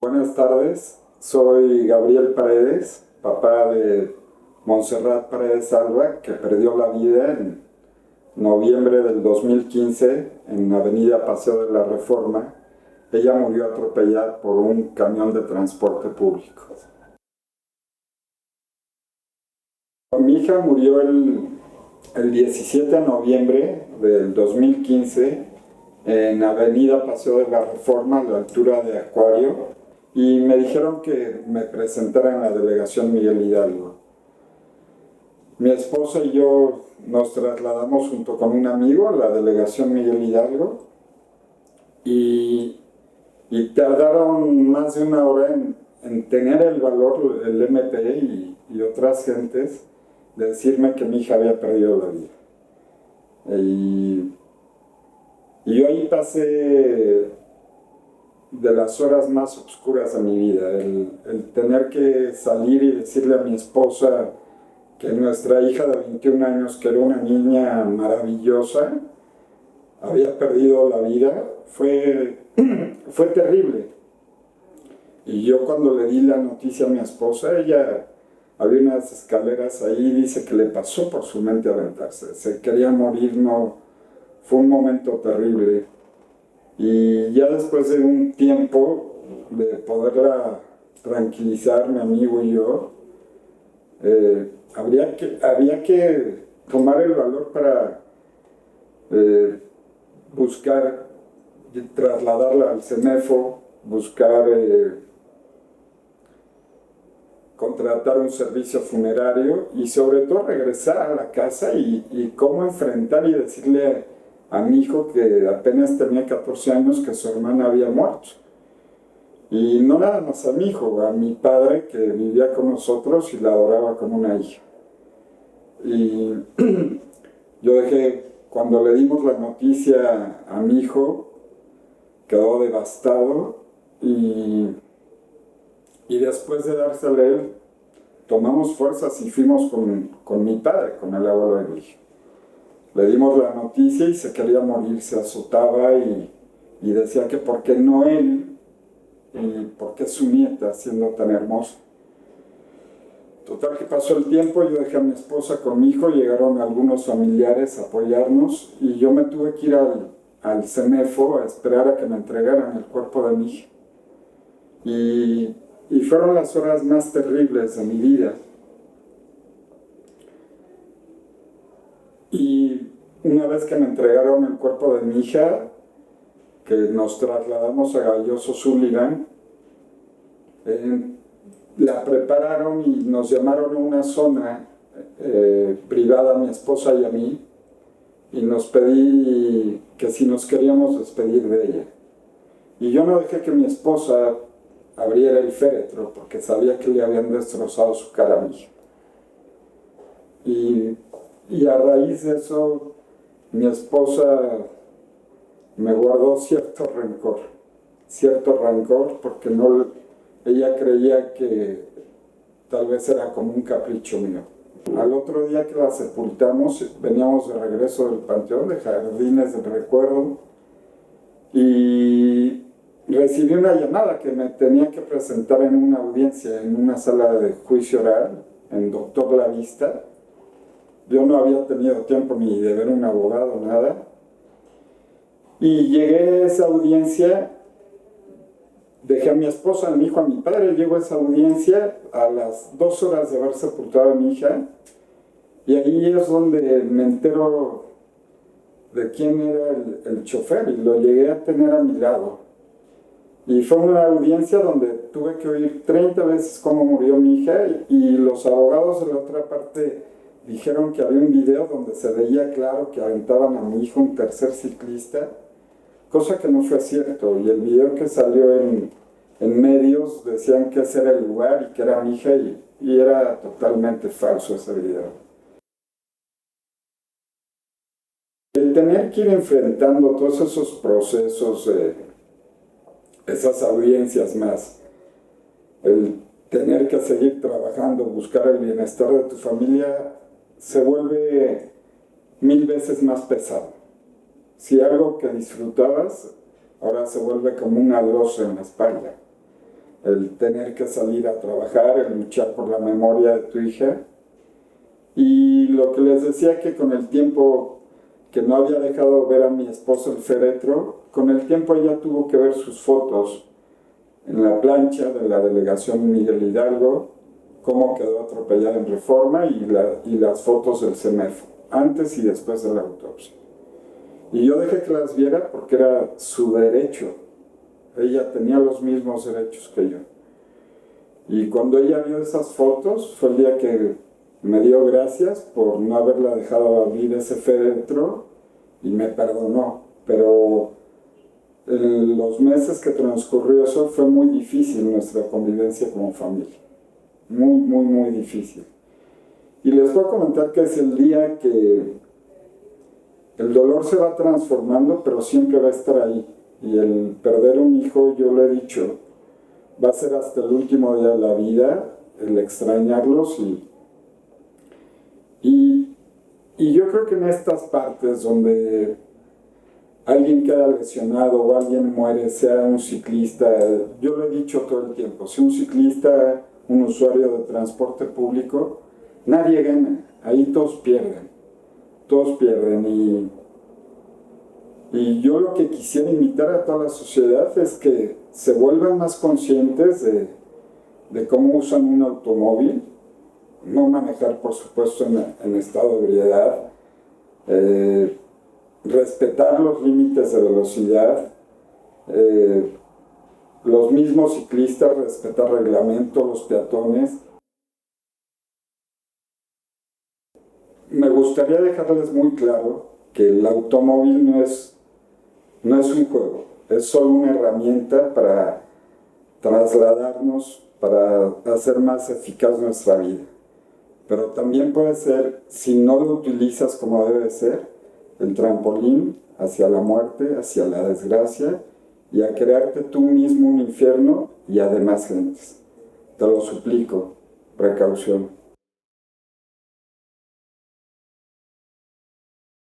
Buenas tardes, soy Gabriel Paredes, papá de Montserrat Paredes Alba, que perdió la vida en noviembre del 2015 en Avenida Paseo de la Reforma. Ella murió atropellada por un camión de transporte público. Mi hija murió el 17 de noviembre del 2015 en Avenida Paseo de la Reforma, a la altura de Acuario, y me dijeron que me presentara en la delegación Miguel Hidalgo. Mi esposa y yo nos trasladamos junto con un amigo a la delegación Miguel Hidalgo y, y tardaron más de una hora en tener el valor, el MP y otras gentes, de decirme que mi hija había perdido la vida. Y, y yo ahí pasé de las horas más oscuras de mi vida, el tener que salir y decirle a mi esposa que nuestra hija de 21 años, que era una niña maravillosa, había perdido la vida, fue terrible. Y yo cuando le di la noticia a mi esposa, ella había unas escaleras ahí, dice que le pasó por su mente aventarse, se quería morir, no, fue un momento terrible. Y ya después de un tiempo de poderla tranquilizar, mi amigo y yo, había que tomar el valor para eh, buscar, trasladarla al CENEFO, buscar contratar un servicio funerario y sobre todo regresar a la casa y cómo enfrentar y decirle a mi hijo, que apenas tenía 14 años, que su hermana había muerto. Y no nada más a mi hijo, a mi padre, que vivía con nosotros y la adoraba como una hija. Y yo cuando le dimos la noticia a mi hijo, quedó devastado y después de dársela a él, tomamos fuerzas y fuimos con mi padre, con el abuelo de mi hija. Le dimos la noticia y se quería morir, se azotaba y decía que por qué no él y por qué su nieta siendo tan hermosa. Total que pasó el tiempo, yo dejé a mi esposa con mi hijo, llegaron algunos familiares a apoyarnos y yo me tuve que ir al CENEFO a esperar a que me entregaran el cuerpo de mi hija. Y fueron las horas más terribles de mi vida. Y una vez que me entregaron el cuerpo de mi hija, que nos trasladamos a Galloso Sullivan, la prepararon y nos llamaron a una zona privada a mi esposa y a mí y nos pedí que si nos queríamos despedir de ella. Y yo no dejé que mi esposa abriera el féretro porque sabía que le habían destrozado su cara a mi hija. Y a raíz de eso, mi esposa me guardó cierto rencor porque no, ella creía que tal vez era como un capricho mío. Al otro día que la sepultamos, veníamos de regreso del Panteón de Jardines del Recuerdo y recibí una llamada que me tenía que presentar en una audiencia, en una sala de juicio oral, en Doctor La Vista. Yo no había tenido tiempo ni de ver un abogado, nada. Y llegué a esa audiencia, dejé a mi esposa, a mi hijo, a mi padre, llego a esa audiencia a las 2 horas de haber sepultado a mi hija, y ahí es donde me entero de quién era el chofer, y lo llegué a tener a mi lado. Y fue una audiencia donde tuve que oír 30 veces cómo murió mi hija, y los abogados de la otra parte dijeron que había un video donde se veía claro que aventaban a mi hijo, un tercer ciclista, cosa que no fue cierto, y el video que salió en medios decían que ese era el lugar y que era mi hija, y era totalmente falso ese video. El tener que ir enfrentando todos esos procesos, esas audiencias más, el tener que seguir trabajando, buscar el bienestar de tu familia, se vuelve 1000 veces más pesado. Si algo que disfrutabas, ahora se vuelve como una losa en la espalda. el tener que salir a trabajar, el luchar por la memoria de tu hija. Y lo que les decía, que con el tiempo que no había dejado ver a mi esposo el féretro, con el tiempo ella tuvo que ver sus fotos en la plancha de la delegación Miguel Hidalgo, cómo quedó atropellada en Reforma y las fotos del CEMEFO, antes y después de la autopsia. Y yo dejé que las viera porque era su derecho. Ella tenía los mismos derechos que yo. Y cuando ella vio esas fotos, fue el día que me dio gracias por no haberla dejado abrir ese féretro y me perdonó. Pero en los meses que transcurrió eso fue muy difícil nuestra convivencia como familia. Muy, muy, muy difícil. Y les voy a comentar que es el día que el dolor se va transformando, pero siempre va a estar ahí. Y el perder un hijo, yo lo he dicho, va a ser hasta el último día de la vida, el extrañarlos y yo creo que en estas partes donde alguien queda lesionado o alguien muere, sea un ciclista, yo lo he dicho todo el tiempo, sea un ciclista, un usuario de transporte público, nadie gana, ahí todos pierden y yo lo que quisiera invitar a toda la sociedad es que se vuelvan más conscientes de cómo usan un automóvil, no manejar por supuesto en estado de ebriedad, respetar los límites de velocidad, los mismos ciclistas respetar reglamento, los peatones. Me gustaría dejarles muy claro que el automóvil no es un juego, es solo una herramienta para trasladarnos, para hacer más eficaz nuestra vida. Pero también puede ser, si no lo utilizas como debe ser, el trampolín hacia la muerte, hacia la desgracia y a crearte tú mismo un infierno y a demás gentes. Te lo suplico, precaución.